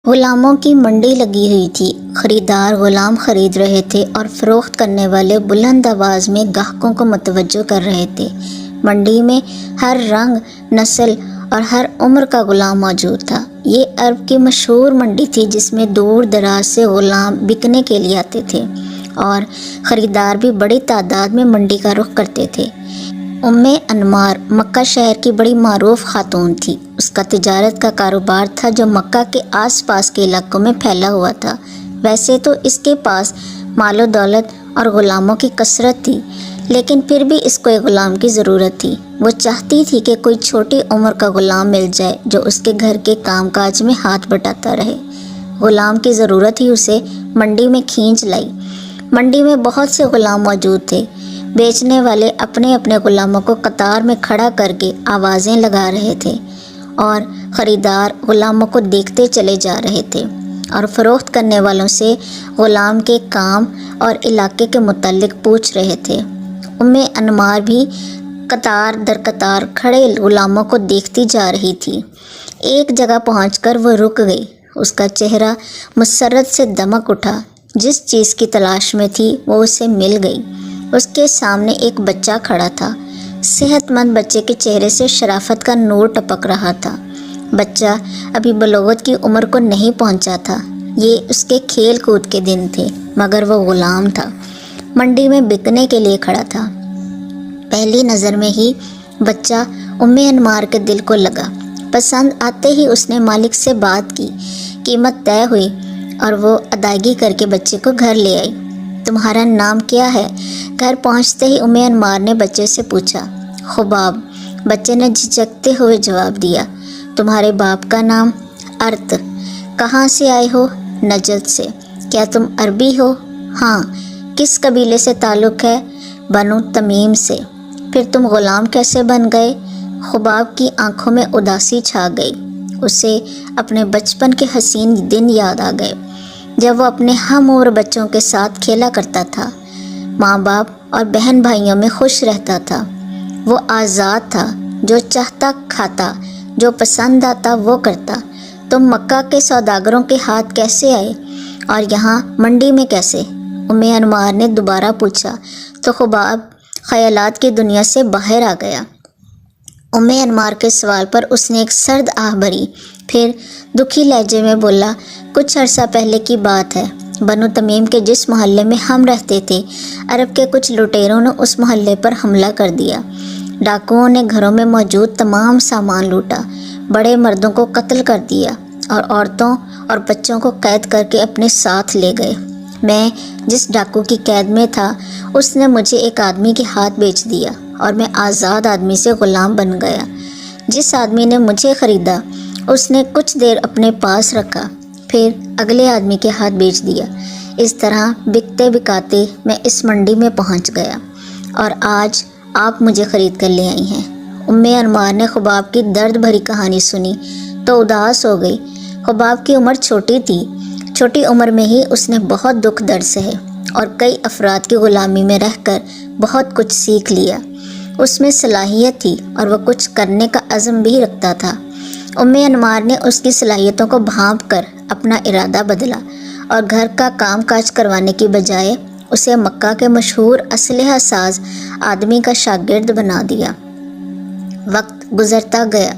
غلاموں کی منڈی لگی ہوئی تھی۔ خریدار غلام خرید رہے تھے اور فروخت کرنے والے بلند آواز میں گاہکوں کو متوجہ کر رہے تھے۔ منڈی میں ہر رنگ، نسل اور ہر عمر کا غلام موجود تھا۔ یہ عرب کی مشہور منڈی تھی جس میں دور دراز سے غلام بکنے کے لیے آتے تھے اور خریدار بھی بڑی تعداد میں منڈی کا رخ کرتے تھے۔ انمار مکہ شہر کی بڑی معروف خاتون تھی۔ اس کا تجارت کا کاروبار تھا جو مکہ کے آس پاس کے علاقوں میں پھیلا ہوا تھا۔ ویسے تو اس کے پاس مال و دولت اور غلاموں کی کثرت تھی، لیکن پھر بھی اس کو ایک غلام کی ضرورت تھی۔ وہ چاہتی تھی کہ کوئی چھوٹی عمر کا غلام مل جائے جو اس کے گھر کے کام کاج میں ہاتھ بٹاتا رہے۔ غلام کی ضرورت ہی اسے منڈی میں کھینچ لائی۔ منڈی میں بہت سے غلام موجود تھے۔ بیچنے والے اپنے اپنے غلاموں کو قطار میں کھڑا کر کے آوازیں لگا رہے تھے اور خریدار غلاموں کو دیکھتے چلے جا رہے تھے اور فروخت کرنے والوں سے غلام کے کام اور علاقے کے متعلق پوچھ رہے تھے۔ انمار بھی قطار در قطار کھڑے غلاموں کو دیکھتی جا رہی تھی۔ ایک جگہ پہنچ کر وہ رک گئی۔ اس کا چہرہ مسرت سے دمک اٹھا۔ جس چیز کی تلاش میں تھی وہ اسے مل گئی۔ اس کے سامنے ایک بچہ کھڑا تھا۔ صحت مند بچے کے چہرے سے شرافت کا نور ٹپک رہا تھا۔ بچہ ابھی بلوغت کی عمر کو نہیں پہنچا تھا۔ یہ اس کے کھیل کود کے دن تھے، مگر وہ غلام تھا، منڈی میں بکنے کے لیے کھڑا تھا۔ پہلی نظر میں ہی بچہ انمار کے دل کو لگا۔ پسند آتے ہی اس نے مالک سے بات کی، قیمت طے ہوئی اور وہ ادائیگی کر کے بچے کو گھر لے آئی۔ تمہارا نام کیا ہے؟ گھر پہنچتے ہی انمار نے بچے سے پوچھا۔ خباب، بچے نے جھجکتے ہوئے جواب دیا۔ تمہارے باپ کا نام؟ ارت۔ کہاں سے آئے ہو؟ نجد سے۔ کیا تم عربی ہو؟ ہاں۔ کس قبیلے سے تعلق ہے؟ بنو تمیم سے۔ پھر تم غلام کیسے بن گئے؟ خباب کی آنکھوں میں اداسی چھا گئی۔ اسے اپنے بچپن کے حسین دن یاد آ گئے جب وہ اپنے ہم عمر بچوں کے ساتھ کھیلا کرتا تھا، ماں باپ اور بہن بھائیوں میں خوش رہتا تھا۔ وہ آزاد تھا، جو چاہتا کھاتا، جو پسند آتا وہ کرتا۔ تم مکہ کے سوداگروں کے ہاتھ کیسے آئے اور یہاں منڈی میں کیسے؟ انمار نے دوبارہ پوچھا تو خباب خیالات کی دنیا سے باہر آ گیا۔ انمار کے سوال پر اس نے ایک سرد آہ بھری، پھر دکھی لہجے میں بولا، کچھ عرصہ پہلے کی بات ہے۔ بنو تمیم کے جس محلے میں ہم رہتے تھے، عرب کے کچھ لٹیروں نے اس محلے پر حملہ کر دیا۔ ڈاکوؤں نے گھروں میں موجود تمام سامان لوٹا، بڑے مردوں کو قتل کر دیا اور عورتوں اور بچوں کو قید کر کے اپنے ساتھ لے گئے۔ میں جس ڈاکو کی قید میں تھا، اس نے مجھے ایک آدمی کے ہاتھ بیچ دیا اور میں آزاد آدمی سے غلام بن گیا۔ جس آدمی نے مجھے خریدا، اس نے کچھ دیر اپنے پاس رکھا، پھر اگلے آدمی کے ہاتھ بیچ دیا۔ اس طرح بکتے بکاتے میں اس منڈی میں پہنچ گیا اور آج آپ مجھے خرید کر لے آئی ہیں۔ انمار نے خباب کی درد بھری کہانی سنی تو اداس ہو گئی۔ خباب کی عمر چھوٹی تھی۔ چھوٹی عمر میں ہی اس نے بہت دکھ درد سہے اور کئی افراد کی غلامی میں رہ کر بہت کچھ سیکھ لیا۔ اس میں صلاحیت تھی اور وہ کچھ کرنے کا عزم بھی رکھتا تھا۔ انمار نے اس کی صلاحیتوں کو بھانپ کر اپنا ارادہ بدلا اور گھر کا کام کاج کروانے کی بجائے اسے مکہ کے مشہور اسلحہ ساز آدمی کا شاگرد بنا دیا۔ وقت گزرتا گیا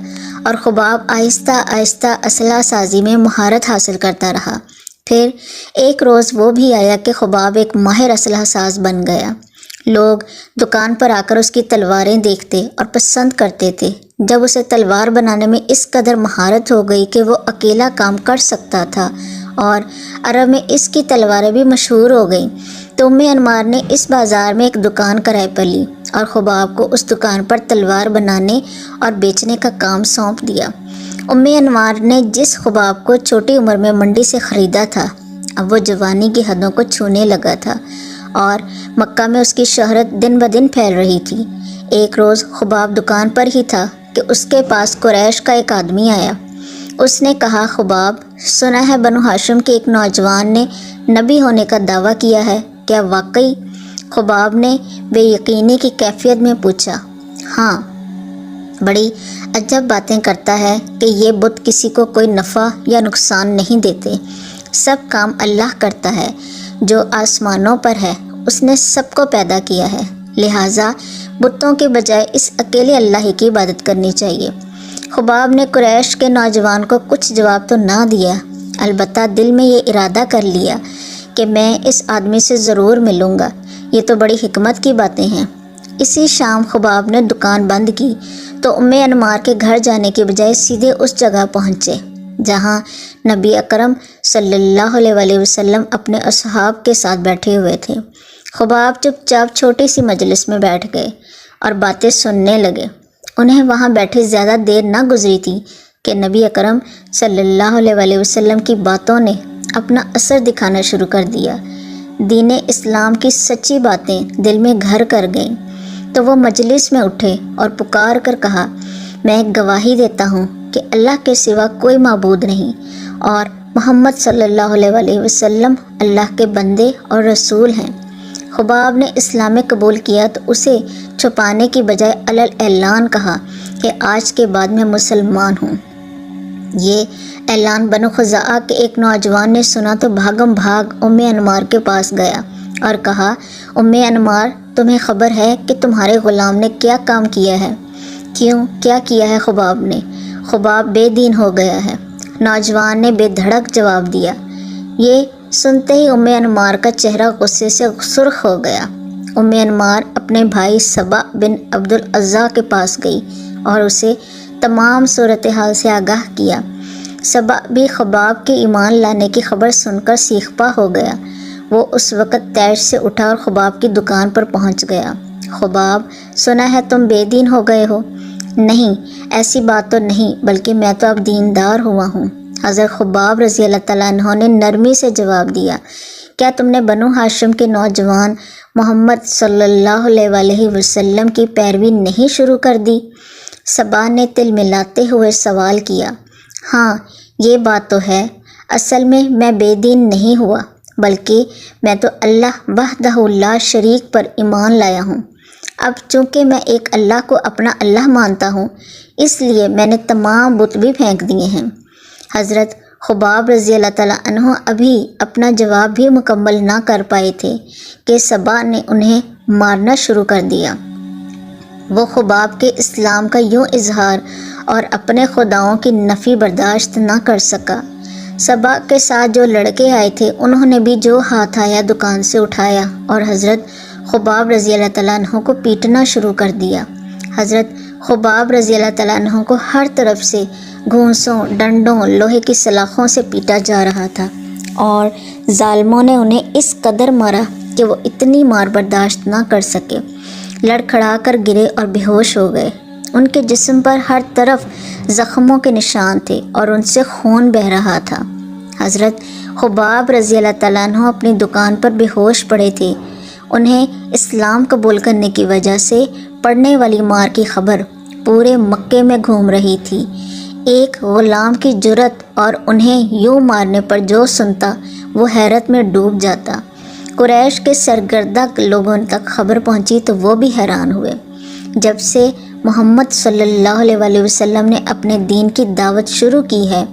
اور خباب آہستہ آہستہ اسلحہ سازی میں مہارت حاصل کرتا رہا۔ پھر ایک روز وہ بھی آیا کہ خباب ایک ماہر اسلحہ ساز بن گیا۔ لوگ دکان پر آ کر اس کی تلواریں دیکھتے اور پسند کرتے تھے۔ جب اسے تلوار بنانے میں اس قدر مہارت ہو گئی کہ وہ اکیلا کام کر سکتا تھا اور عرب میں اس کی تلواریں بھی مشہور ہو گئیں، تو انمار نے اس بازار میں ایک دکان کرائے پر لی اور خباب کو اس دکان پر تلوار بنانے اور بیچنے کا کام سونپ دیا۔ انمار نے جس خباب کو چھوٹی عمر میں منڈی سے خریدا تھا، اب وہ جوانی کی حدوں کو چھونے لگا تھا اور مکہ میں اس کی شہرت دن بدن پھیل رہی تھی۔ ایک روز خباب دکان پر ہی تھا کہ اس کے پاس قریش کا ایک آدمی آیا۔ اس نے کہا، خباب، سنا ہے بنو ہاشم کے ایک نوجوان نے نبی ہونے کا دعویٰ کیا ہے، کیا واقعی؟ خباب نے بے یقینی کی کیفیت میں پوچھا۔ ہاں۔ بڑی عجب باتیں کرتا ہے کہ یہ بت کسی کو کوئی نفع یا نقصان نہیں دیتے، سب کام اللہ کرتا ہے، جو آسمانوں پر ہے اس نے سب کو پیدا کیا ہے، لہٰذا بتوں کے بجائے اس اکیلے اللہ ہی کی عبادت کرنی چاہیے۔ خباب نے قریش کے نوجوان کو کچھ جواب تو نہ دیا، البتہ دل میں یہ ارادہ کر لیا کہ میں اس آدمی سے ضرور ملوں گا، یہ تو بڑی حکمت کی باتیں ہیں۔ اسی شام خباب نے دکان بند کی تو انمار کے گھر جانے کے بجائے سیدھے اس جگہ پہنچے جہاں نبی اکرم صلی اللہ علیہ وسلم اپنے اصحاب کے ساتھ بیٹھے ہوئے تھے۔ خباب چپ چاپ چھوٹی سی مجلس میں بیٹھ گئے اور باتیں سننے لگے۔ انہیں وہاں بیٹھے زیادہ دیر نہ گزری تھی کہ نبی اکرم صلی اللہ علیہ وسلم کی باتوں نے اپنا اثر دکھانا شروع کر دیا۔ دین اسلام کی سچی باتیں دل میں گھر کر گئیں تو وہ مجلس میں اٹھے اور پکار کر کہا، میں گواہی دیتا ہوں کہ اللہ کے سوا کوئی معبود نہیں اور محمد صلی اللہ علیہ وسلم اللہ کے بندے اور رسول ہیں۔ خباب نے اسلام قبول کیا تو اسے چھپانے کی بجائے علل اعلان کہا کہ آج کے بعد میں مسلمان ہوں۔ یہ اعلان بنو خزاعہ کے ایک نوجوان نے سنا تو بھاگم بھاگ انمار کے پاس گیا اور کہا، انمار، تمہیں خبر ہے کہ تمہارے غلام نے کیا کام کیا ہے؟ کیوں، کیا کیا ہے خباب نے؟ خباب بے دین ہو گیا ہے، نوجوان نے بے دھڑک جواب دیا۔ یہ سنتے ہی انمار کا چہرہ غصے سے سرخ ہو گیا۔ انمار اپنے بھائی سبا بن عبد العزیٰ کے پاس گئی اور اسے تمام صورتحال سے آگاہ کیا۔ سبا بھی خباب کے ایمان لانے کی خبر سن کر سیخ پا ہو گیا۔ وہ اس وقت تیش سے اٹھا اور خباب کی دکان پر پہنچ گیا۔ خباب، سنا ہے تم بے دین ہو گئے ہو؟ نہیں، ایسی بات تو نہیں، بلکہ میں تو اب دیندار ہوا ہوں۔ حضرت خباب رضی اللہ تعالیٰ عنہ نے نرمی سے جواب دیا، کیا تم نے بنو ہاشم کے نوجوان محمد صلی اللہ علیہ وسلم کی پیروی نہیں شروع کر دی؟ سبا نے تل ملاتے ہوئے سوال کیا۔ ہاں، یہ بات تو ہے، اصل میں بے دین نہیں ہوا، بلکہ میں تو اللہ وحدہ لا شریک پر ایمان لایا ہوں۔ اب چونکہ میں ایک اللہ کو اپنا اللہ مانتا ہوں، اس لیے میں نے تمام بت بھی پھینک دیے ہیں۔ حضرت خباب رضی اللہ تعالیٰ عنہ ابھی اپنا جواب بھی مکمل نہ کر پائے تھے کہ سبا نے انہیں مارنا شروع کر دیا۔ وہ خباب کے اسلام کا یوں اظہار اور اپنے خداؤں کی نفی برداشت نہ کر سکا۔ سبا کے ساتھ جو لڑکے آئے تھے انہوں نے بھی جو ہاتھ آیا دکان سے اٹھایا اور حضرت خباب رضی اللہ تعالیٰ عنہ کو پیٹنا شروع کر دیا۔ حضرت خباب رضی اللہ تعالیٰ عنہ کو ہر طرف سے گھونسوں، ڈنڈوں، لوہے کی سلاخوں سے پیٹا جا رہا تھا اور ظالموں نے انہیں اس قدر مارا کہ وہ اتنی مار برداشت نہ کر سکے، لڑکھڑا کر گرے اور بے ہوش ہو گئے۔ ان کے جسم پر ہر طرف زخموں کے نشان تھے اور ان سے خون بہہ رہا تھا۔ حضرت خباب رضی اللہ تعالیٰ عنہ اپنی دکان پر بے ہوش پڑے تھے۔ انہیں اسلام قبول کرنے کی وجہ سے پڑنے والی مار کی خبر پورے مکے میں گھوم رہی تھی۔ ایک غلام کی جرأت اور انہیں یوں مارنے پر جو سنتا وہ حیرت میں ڈوب جاتا۔ قریش کے سرگردہ لوگوں تک خبر پہنچی تو وہ بھی حیران ہوئے۔ جب سے محمد صلی اللہ علیہ وسلم نے اپنے دین کی دعوت شروع کی ہے،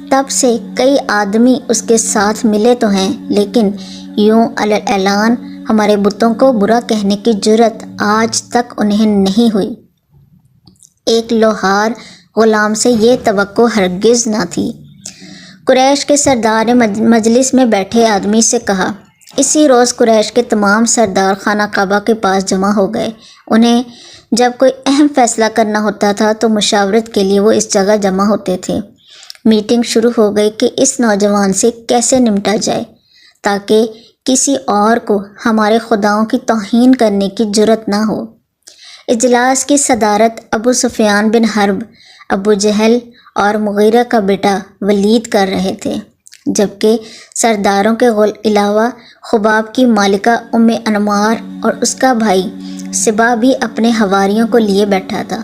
تب سے کئی آدمی اس کے ساتھ ملے تو ہیں، لیکن یوں اعلان ہمارے بتوں کو برا کہنے کی جرأت آج تک انہیں نہیں ہوئی۔ ایک لوہار غلام سے یہ توقع ہرگز نہ تھی۔ قریش کے سردار نے مجلس میں بیٹھے آدمی سے کہا۔ اسی روز قریش کے تمام سردار خانہ کعبہ کے پاس جمع ہو گئے۔ انہیں جب کوئی اہم فیصلہ کرنا ہوتا تھا تو مشاورت کے لیے وہ اس جگہ جمع ہوتے تھے۔ میٹنگ شروع ہو گئی کہ اس نوجوان سے کیسے نمٹا جائے تاکہ کسی اور کو ہمارے خداؤں کی توہین کرنے کی جرأت نہ ہو۔ اجلاس کی صدارت ابو سفیان بن حرب، ابو جہل اور مغیرہ کا بیٹا ولید کر رہے تھے، جبکہ سرداروں کے علاوہ خباب کی مالکہ انمار اور اس کا بھائی سبا بھی اپنے حواریوں کو لیے بیٹھا تھا۔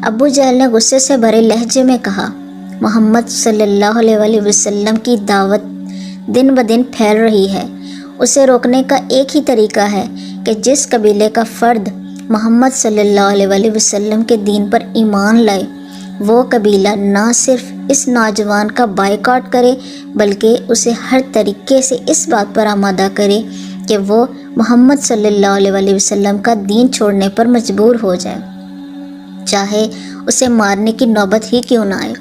ابو جہل نے غصے سے بھرے لہجے میں کہا، محمد صلی اللہ علیہ وسلم کی دعوت دن بدن پھیل رہی ہے، اسے روکنے کا ایک ہی طریقہ ہے کہ جس قبیلے کا فرد محمد صلی اللہ علیہ وسلم کے دین پر ایمان لائے، وہ قبیلہ نہ صرف اس نوجوان کا بائیکاٹ کرے بلکہ اسے ہر طریقے سے اس بات پر آمادہ کرے کہ وہ محمد صلی اللہ علیہ وسلم کا دین چھوڑنے پر مجبور ہو جائے، چاہے اسے مارنے کی نوبت ہی کیوں نہ آئے۔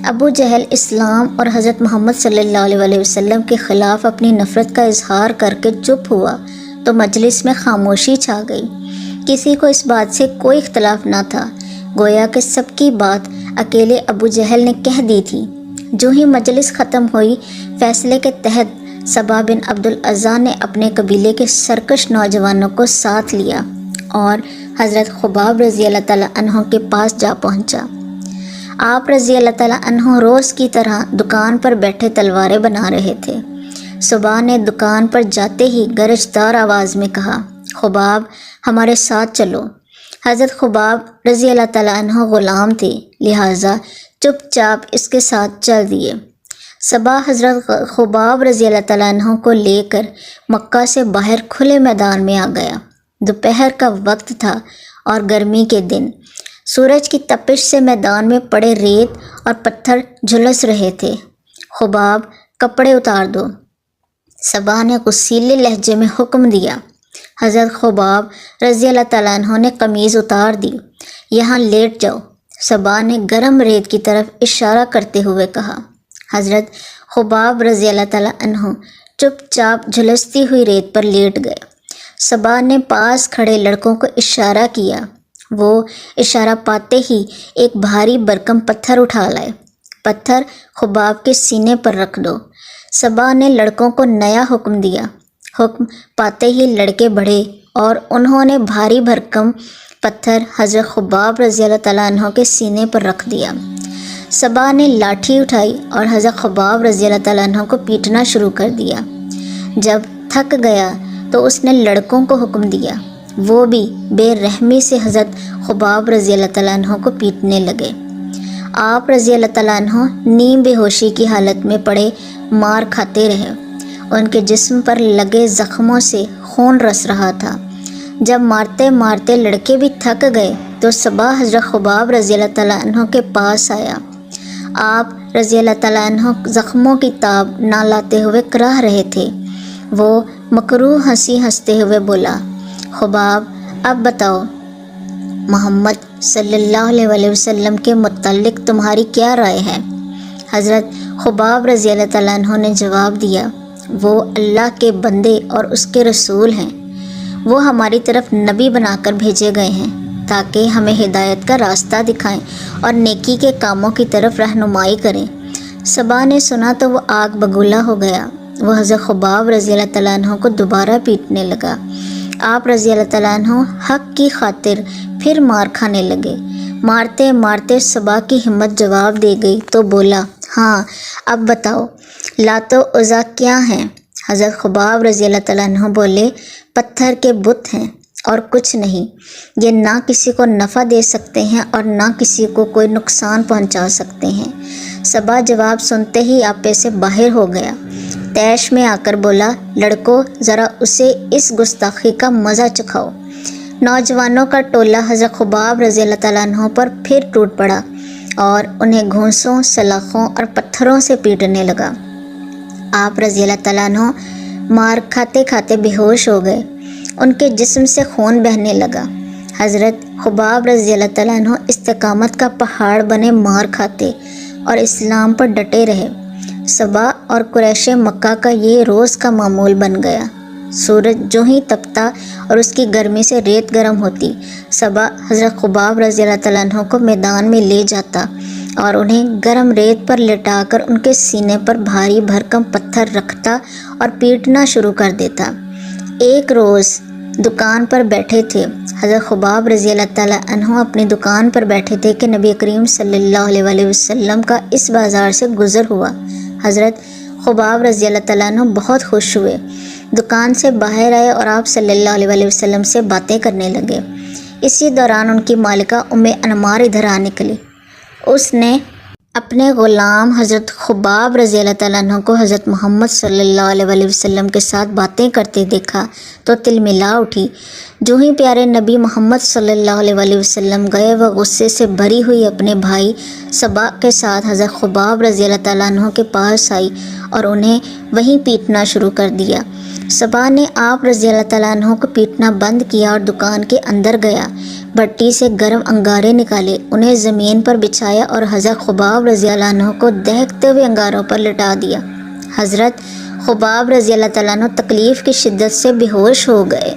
ابو جہل اسلام اور حضرت محمد صلی اللہ علیہ وسلم کے خلاف اپنی نفرت کا اظہار کر کے چپ ہوا تو مجلس میں خاموشی چھا گئی۔ کسی کو اس بات سے کوئی اختلاف نہ تھا، گویا کہ سب کی بات اکیلے ابو جہل نے کہہ دی تھی۔ جو ہی مجلس ختم ہوئی، فیصلے کے تحت صبا بن عبد العزیٰ نے اپنے قبیلے کے سرکش نوجوانوں کو ساتھ لیا اور حضرت خباب رضی اللہ تعالیٰ عنہ کے پاس جا پہنچا۔ آپ رضی اللہ تعالیٰ عنہ روز کی طرح دکان پر بیٹھے تلواریں بنا رہے تھے۔ صبا نے دکان پر جاتے ہی گرجدار آواز میں کہا، خباب ہمارے ساتھ چلو۔ حضرت خباب رضی اللہ تعالیٰ عنہ غلام تھے، لہٰذا چپ چاپ اس کے ساتھ چل دیے۔ صبا حضرت خباب رضی اللہ تعالیٰ عنہ کو لے کر مکہ سے باہر کھلے میدان میں آ گیا۔ دوپہر کا وقت تھا اور گرمی کے دن، سورج کی تپش سے میدان میں پڑے ریت اور پتھر جھلس رہے تھے۔ خباب کپڑے اتار دو، صبا نے غصیلے لہجے میں حکم دیا۔ حضرت خباب رضی اللہ تعالیٰ عنہ نے قمیض اتار دی۔ یہاں لیٹ جاؤ، صبا نے گرم ریت کی طرف اشارہ کرتے ہوئے کہا۔ حضرت خباب رضی اللہ تعالیٰ عنہ چپ چاپ جھلستی ہوئی ریت پر لیٹ گئے۔ صبا نے پاس کھڑے لڑکوں کو اشارہ کیا، وہ اشارہ پاتے ہی ایک بھاری برکم پتھر اٹھا لائے۔ پتھر خباب کے سینے پر رکھ دو۔ صبا نے لڑکوں کو نیا حکم دیا۔ حکم پاتے ہی لڑکے بڑھے اور انہوں نے بھاری بھرکم پتھر حضرت خباب رضی اللہ تعالیٰ عنہ کے سینے پر رکھ دیا۔ صبا نے لاٹھی اٹھائی اور حضرت خباب رضی اللہ تعالیٰ عنہ کو پیٹنا شروع کر دیا۔ جب تھک گیا تو اس نے لڑکوں کو حکم دیا، وہ بھی بے رحمی سے حضرت خباب رضی اللہ تعالیٰ عنہ کو پیٹنے لگے۔ آپ رضی اللہ تعالیٰ عنہ نیم بے ہوشی کی حالت میں پڑے مار کھاتے رہے۔ ان کے جسم پر لگے زخموں سے خون رس رہا تھا۔ جب مارتے مارتے لڑکے بھی تھک گئے تو صبا حضرت خباب رضی اللہ تعالیٰ عنہ کے پاس آیا۔ آپ رضی اللہ تعالیٰ عنہ زخموں کی تاب نہ لاتے ہوئے کراہ رہے تھے۔ وہ مکروہ ہنسی ہنستے ہوئے بولا، خباب اب بتاؤ، محمد صلی اللہ علیہ وسلم کے متعلق تمہاری کیا رائے ہے؟ حضرت خباب رضی اللہ تعالیٰ عنہ نے جواب دیا، وہ اللہ کے بندے اور اس کے رسول ہیں، وہ ہماری طرف نبی بنا کر بھیجے گئے ہیں تاکہ ہمیں ہدایت کا راستہ دکھائیں اور نیکی کے کاموں کی طرف رہنمائی کریں۔ صبا نے سنا تو وہ آگ بگولا ہو گیا۔ وہ حضرت خباب رضی اللہ تعالیٰ عنہ کو دوبارہ پیٹنے لگا۔ آپ رضی اللہ تعالیٰ عنہ حق کی خاطر پھر مار کھانے لگے۔ مارتے مارتے صبا کی ہمت جواب دے گئی تو بولا، ہاں اب بتاؤ، لات و عزیٰ کیا ہیں؟ حضرت خباب رضی اللہ تعالیٰ عنہ بولے، پتھر کے بت ہیں اور کچھ نہیں، یہ نہ کسی کو نفع دے سکتے ہیں اور نہ کسی کو کوئی نقصان پہنچا سکتے ہیں۔ صبا جواب سنتے ہی آپے سے باہر ہو گیا۔ تیش میں آ کر بولا، لڑکو ذرا اسے اس گستاخی کا مزہ چکھاؤ۔ نوجوانوں کا ٹولہ حضرت خباب رضی اللہ تعالیٰ عنہ پر پھر ٹوٹ پڑا اور انہیں گھونسوں، سلاخوں اور پتھروں سے پیٹنے لگا۔ آپ رضی اللہ تعالیٰ عنہ مار کھاتے کھاتے بے ہوش ہو گئے، ان کے جسم سے خون بہنے لگا۔ حضرت خباب رضی اللہ تعالیٰ عنہ استقامت کا پہاڑ بنے مار کھاتے اور اسلام پر ڈٹے رہے۔ صبا اور قریش مکہ کا یہ روز کا معمول بن گیا۔ سورج جو ہی تپتا اور اس کی گرمی سے ریت گرم ہوتی، صبا حضرت خباب رضی اللہ تعالیٰ عنہ کو میدان میں لے جاتا اور انہیں گرم ریت پر لٹا کر ان کے سینے پر بھاری بھرکم پتھر رکھتا اور پیٹنا شروع کر دیتا۔ ایک روز دکان پر بیٹھے تھے، حضرت خباب رضی اللہ تعالیٰ عنہ اپنی دکان پر بیٹھے تھے کہ نبی کریم صلی اللہ علیہ وسلم کا اس بازار سے گزر ہوا۔ حضرت خباب رضی اللہ تعالیٰ عنہ بہت خوش ہوئے، دکان سے باہر آئے اور آپ صلی اللہ علیہ وسلم سے باتیں کرنے لگے۔ اسی دوران ان کی مالکہ ام انمار ادھر آ نکلی۔ اس نے اپنے غلام حضرت خباب رضی اللہ تعالیٰ عنہ کو حضرت محمد صلی اللہ علیہ وسلم کے ساتھ باتیں کرتے دیکھا تو تلملا اٹھی۔ جو ہی پیارے نبی محمد صلی اللہ علیہ وسلم گئے، وہ غصے سے بھری ہوئی اپنے بھائی صبا کے ساتھ حضرت خباب رضی اللہ تعالیٰ عنہ کے پاس آئی اور انہیں وہیں پیٹنا شروع کر دیا۔ صبا نے آپ رضی اللہ تعالیٰ عنہ کو پیٹنا بند کیا اور دکان کے اندر گیا، بھٹی سے گرم انگارے نکالے، انہیں زمین پر بچھایا اور حضرت خباب رضی اللہ عنہ کو دہکتے ہوئے انگاروں پر لٹا دیا۔ حضرت خباب رضی اللہ تعالیٰ عنہ تکلیف کی شدت سے بے ہوش ہو گئے۔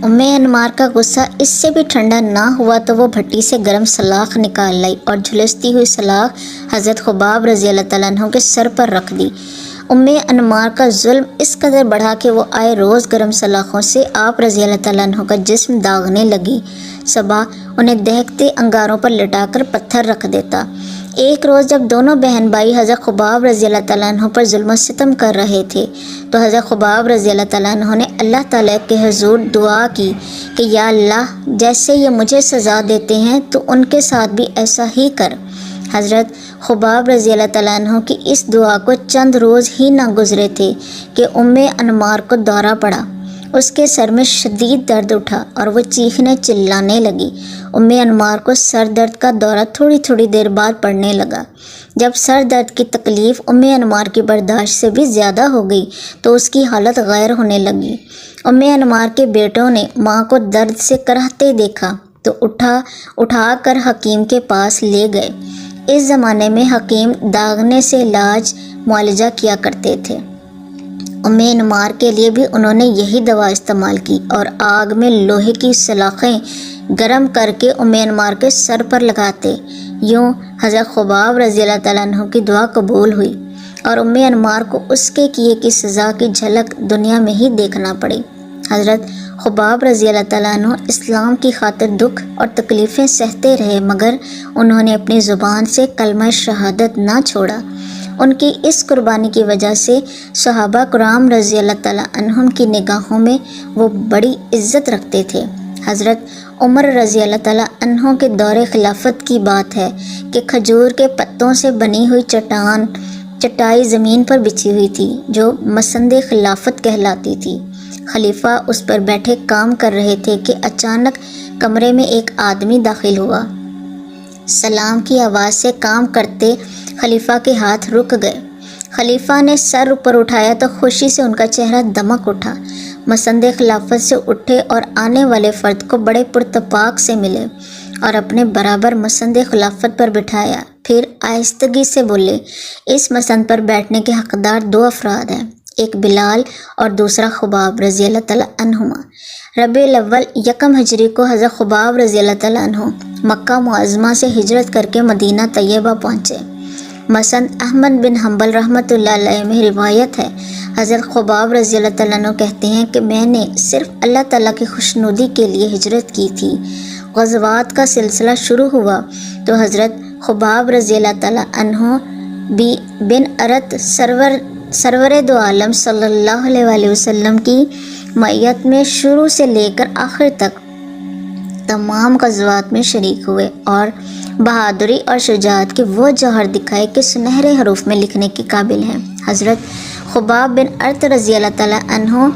انمار کا غصہ اس سے بھی ٹھنڈا نہ ہوا تو وہ بھٹی سے گرم سلاخ نکال لائی اور جھلستی ہوئی سلاخ حضرت خباب رضی اللہ تعالیٰ عنہ کے سر پر رکھ دی۔ انمار کا ظلم اس قدر بڑھا کہ وہ آئے روز گرم سلاخوں سے آپ رضی اللہ تعالیٰ عنہ کا جسم داغنے لگی۔ صبا انہیں دہکتے انگاروں پر لٹا کر پتھر رکھ دیتا۔ ایک روز جب دونوں بہن بھائی حضرت خباب رضی اللہ تعالیٰ عنہ پر ظلم و ستم کر رہے تھے تو حضرت خباب رضی اللہ تعالیٰ عنہ نے اللہ تعالیٰ کے حضور دعا کی کہ یا اللہ، جیسے یہ مجھے سزا دیتے ہیں تو ان کے ساتھ بھی ایسا ہی کر۔ حضرت خباب رضی اللہ تعالیٰ عنہ کی اس دعا کو چند روز ہی نہ گزرے تھے کہ انمار کو دورہ پڑا۔ اس کے سر میں شدید درد اٹھا اور وہ چیخنے چلانے لگی۔ انمار کو سر درد کا دورہ تھوڑی تھوڑی دیر بعد پڑنے لگا۔ جب سر درد کی تکلیف انمار کی برداشت سے بھی زیادہ ہو گئی تو اس کی حالت غیر ہونے لگی۔ انمار کے بیٹوں نے ماں کو درد سے کرہتے دیکھا تو اٹھا کر حکیم کے پاس لے گئے۔ اس زمانے میں حکیم داغنے سے علاج معالجہ کیا کرتے تھے۔ انمار کے لیے بھی انہوں نے یہی دوا استعمال کی اور آگ میں لوہے کی سلاخیں گرم کر کے انمار کے سر پر لگاتے۔ یوں حضرت خباب رضی اللہ تعالیٰ عنہ کی دعا قبول ہوئی اور انمار کو اس کے کیے کی سزا کی جھلک دنیا میں ہی دیکھنا پڑی۔ حضرت خباب رضی اللہ تعالیٰ عنہ اسلام کی خاطر دکھ اور تکلیفیں سہتے رہے، مگر انہوں نے اپنی زبان سے کلمہ شہادت نہ چھوڑا۔ ان کی اس قربانی کی وجہ سے صحابہ کرام رضی اللہ تعالیٰ عنہم کی نگاہوں میں وہ بڑی عزت رکھتے تھے۔ حضرت عمر رضی اللہ تعالیٰ عنہ کے دور خلافت کی بات ہے کہ کھجور کے پتوں سے بنی ہوئی چٹائی زمین پر بچھی ہوئی تھی جو مسند خلافت کہلاتی تھی۔ خلیفہ اس پر بیٹھے کام کر رہے تھے کہ اچانک کمرے میں ایک آدمی داخل ہوا۔ سلام کی آواز سے کام کرتے خلیفہ کے ہاتھ رک گئے۔ خلیفہ نے سر اوپر اٹھایا تو خوشی سے ان کا چہرہ دمک اٹھا۔ مسند خلافت سے اٹھے اور آنے والے فرد کو بڑے پرتپاک سے ملے اور اپنے برابر مسند خلافت پر بٹھایا۔ پھر آہستگی سے بولے، اس مسند پر بیٹھنے کے حقدار دو افراد ہیں، ایک بلال اور دوسرا خباب رضی اللہ تعالیٰ عنہما۔ ربیع الاول یکم ہجری کو حضرت خباب رضی اللہ تعالیٰ عنہ مکہ معظمہ سے ہجرت کر کے مدینہ طیبہ پہنچے۔ مسند احمد بن حنبل رحمۃ اللہ علیہ میں روایت ہے، حضرت خباب رضی اللہ تعالیٰ عنہ کہتے ہیں کہ میں نے صرف اللہ تعالیٰ کی خوشنودی کے لیے ہجرت کی تھی۔ غزوات کا سلسلہ شروع ہوا تو حضرت خباب رضی اللہ تعالیٰ عنہ بن ارت سرور دو عالم صلی اللہ علیہ وسلم کی معیت میں شروع سے لے کر آخر تک تمام غزوات میں شریک ہوئے اور بہادری اور شجاعت کے وہ جوہر دکھائے کہ سنہرے حروف میں لکھنے کے قابل ہیں۔ حضرت خباب بن ارت رضی اللہ تعالیٰ عنہ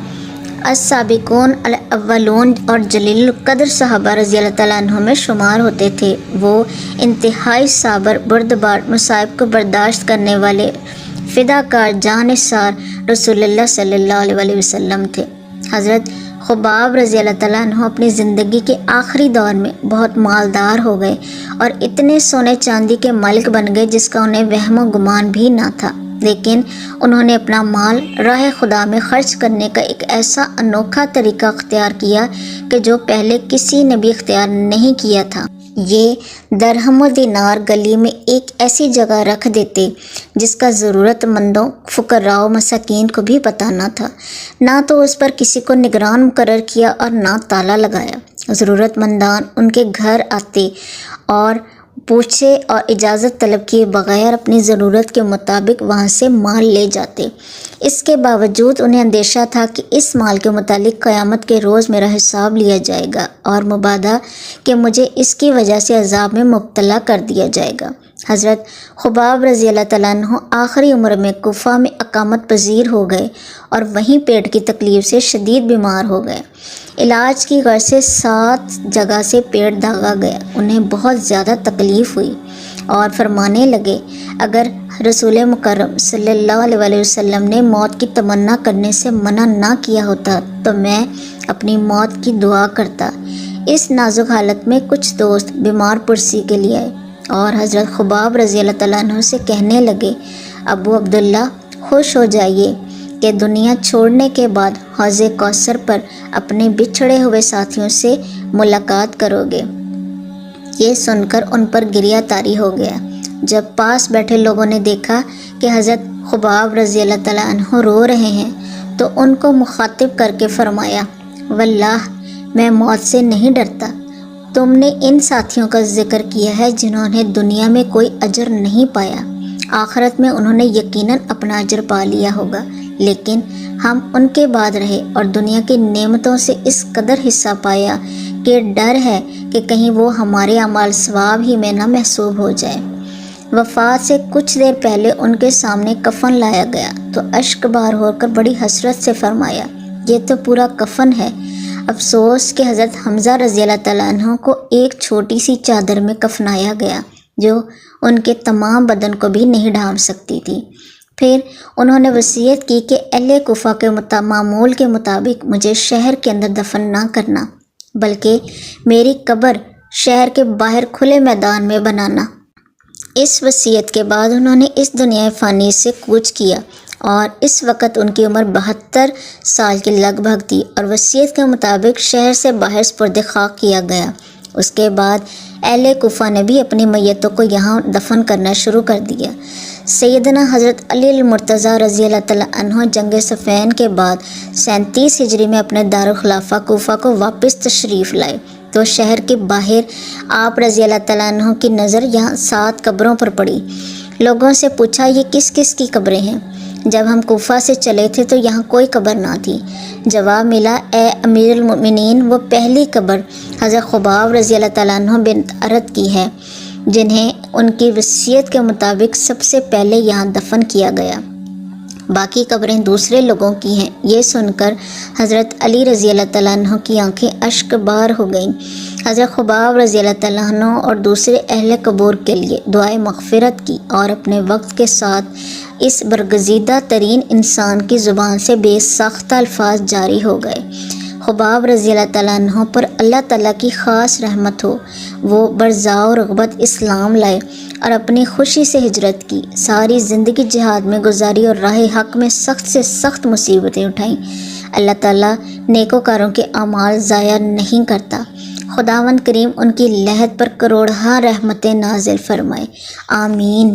السابقون الاولون اور جلیل القدر صحابہ رضی اللہ تعالیٰ عنہ میں شمار ہوتے تھے۔ وہ انتہائی صابر، بردبار، مصائب کو برداشت کرنے والے فداکار جانثار رسول اللہ صلی اللہ علیہ وسلم تھے۔ حضرت خباب رضی اللہ تعالیٰ عنہ اپنی زندگی کے آخری دور میں بہت مالدار ہو گئے اور اتنے سونے چاندی کے مالک بن گئے جس کا انہیں وہم و گمان بھی نہ تھا، لیکن انہوں نے اپنا مال راہ خدا میں خرچ کرنے کا ایک ایسا انوکھا طریقہ اختیار کیا کہ جو پہلے کسی نے بھی اختیار نہیں کیا تھا۔ یہ درہم و دینار گلی میں ایک ایسی جگہ رکھ دیتے جس کا ضرورت مندوں، فقراء و مساکین کو بھی پتہ نہ تھا۔ نہ تو اس پر کسی کو نگران مقرر کیا اور نہ تالا لگایا۔ ضرورت مندان ان کے گھر آتے اور پوچھے اور اجازت طلب کیے بغیر اپنی ضرورت کے مطابق وہاں سے مال لے جاتے۔ اس کے باوجود انہیں اندیشہ تھا کہ اس مال کے متعلق قیامت کے روز میرا حساب لیا جائے گا اور مبادا کہ مجھے اس کی وجہ سے عذاب میں مبتلا کر دیا جائے گا۔ حضرت خباب رضی اللہ تعالیٰ عنہ آخری عمر میں کوفہ میں اقامت پذیر ہو گئے اور وہیں پیٹ کی تکلیف سے شدید بیمار ہو گئے۔ علاج کی غرض سے 7 جگہ سے پیٹ داغا گیا۔ انہیں بہت زیادہ تکلیف ہوئی اور فرمانے لگے، اگر رسول مکرم صلی اللہ علیہ وسلم نے موت کی تمنا کرنے سے منع نہ کیا ہوتا تو میں اپنی موت کی دعا کرتا۔ اس نازک حالت میں کچھ دوست بیمار پرسی کے لیے آئے اور حضرت خباب رضی اللہ تعالیٰ عنہ سے کہنے لگے، ابو عبداللہ خوش ہو جائیے کہ دنیا چھوڑنے کے بعد حوض کوثر پر اپنے بچھڑے ہوئے ساتھیوں سے ملاقات کرو گے۔ یہ سن کر ان پر گریہ طاری ہو گیا۔ جب پاس بیٹھے لوگوں نے دیکھا کہ حضرت خباب رضی اللہ تعالیٰ عنہ رو رہے ہیں تو ان کو مخاطب کر کے فرمایا، واللہ میں موت سے نہیں ڈرتا۔ تم نے ان ساتھیوں کا ذکر کیا ہے جنہوں نے دنیا میں کوئی اجر نہیں پایا، آخرت میں انہوں نے یقیناً اپنا اجر پا لیا ہوگا، لیکن ہم ان کے بعد رہے اور دنیا کی نعمتوں سے اس قدر حصہ پایا کہ ڈر ہے کہ کہیں وہ ہمارے اعمال ثواب ہی میں نہ محسوب ہو جائے۔ وفات سے کچھ دیر پہلے ان کے سامنے کفن لایا گیا تو اشک بار ہو کر بڑی حسرت سے فرمایا، یہ تو پورا کفن ہے۔ افسوس کہ حضرت حمزہ رضی اللہ تعالیٰ عنہ کو ایک چھوٹی سی چادر میں کفنایا گیا جو ان کے تمام بدن کو بھی نہیں ڈھانپ سکتی تھی۔ پھر انہوں نے وصیت کی کہ اہل کوفہ کے معمول کے مطابق مجھے شہر کے اندر دفن نہ کرنا، بلکہ میری قبر شہر کے باہر کھلے میدان میں بنانا۔ اس وصیت کے بعد انہوں نے اس دنیا فانی سے کوچ کیا اور اس وقت ان کی عمر 72 سال کے لگ بھگ تھی اور وصیت کے مطابق شہر سے باہر سپرد خاک کیا گیا۔ اس کے بعد اہل کوفہ نے بھی اپنی میتوں کو یہاں دفن کرنا شروع کر دیا۔ سیدنا حضرت علی المرتضیٰ رضی اللہ تعالیٰ عنہ جنگ صفین کے بعد 37 ہجری میں اپنے دارالخلافہ کوفہ کو واپس تشریف لائے تو شہر کے باہر آپ رضی اللہ تعالیٰ عنہ کی نظر یہاں 7 قبروں پر پڑی۔ لوگوں سے پوچھا، یہ کس کس کی قبریں ہیں؟ جب ہم کوفہ سے چلے تھے تو یہاں کوئی قبر نہ تھی۔ جواب ملا، اے امیر المؤمنین، وہ پہلی قبر حضرت خباب رضی اللہ تعالیٰ عنہ بنت ارد کی ہے جنہیں ان کی وصیت کے مطابق سب سے پہلے یہاں دفن کیا گیا، باقی قبریں دوسرے لوگوں کی ہیں۔ یہ سن کر حضرت علی رضی اللہ تعالیٰ عنہ کی آنکھیں اشک بار ہو گئیں۔ حضرت خباب رضی اللہ تعالیٰ عنہ اور دوسرے اہل قبور کے لیے دعائے مغفرت کی اور اپنے وقت کے ساتھ اس برگزیدہ ترین انسان کی زبان سے بے ساختہ الفاظ جاری ہو گئے۔ خباب رضی اللہ تعالیٰ عنہ پر اللہ تعالیٰ کی خاص رحمت ہو، وہ برزاء و رغبت اسلام لائے اور اپنی خوشی سے ہجرت کی، ساری زندگی جہاد میں گزاری اور راہ حق میں سخت سے سخت مصیبتیں اٹھائیں۔ اللہ تعالیٰ نیکوکاروں کے اعمال ضائع نہیں کرتا۔ خداوند کریم ان کی لہد پر کروڑہا رحمتیں نازل فرمائے، آمین۔